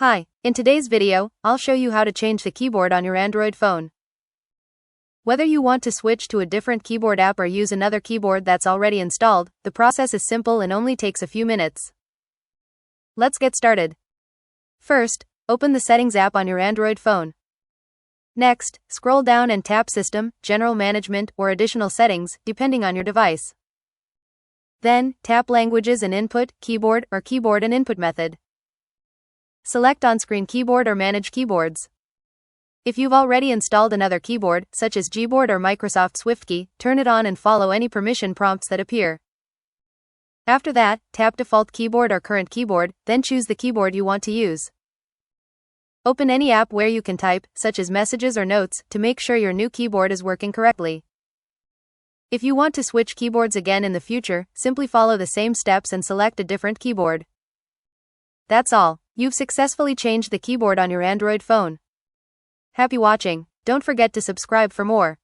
Hi, in today's video, I'll show you how to change the keyboard on your Android phone. Whether you want to switch to a different keyboard app or use another keyboard that's already installed, the process is simple and only takes a few minutes. Let's get started. First, open the Settings app on your Android phone. Next, scroll down and tap System, General Management, or Additional Settings, depending on your device. Then, tap Languages and Input, Keyboard, or Keyboard and Input Method. Select on-screen keyboard or manage keyboards. If you've already installed another keyboard, such as Gboard or Microsoft SwiftKey, turn it on and follow any permission prompts that appear. After that, tap Default Keyboard or Current Keyboard, then choose the keyboard you want to use. Open any app where you can type, such as Messages or Notes, to make sure your new keyboard is working correctly. If you want to switch keyboards again in the future, simply follow the same steps and select a different keyboard. That's all. You've successfully changed the keyboard on your Android phone. Happy watching. Don't forget to subscribe for more.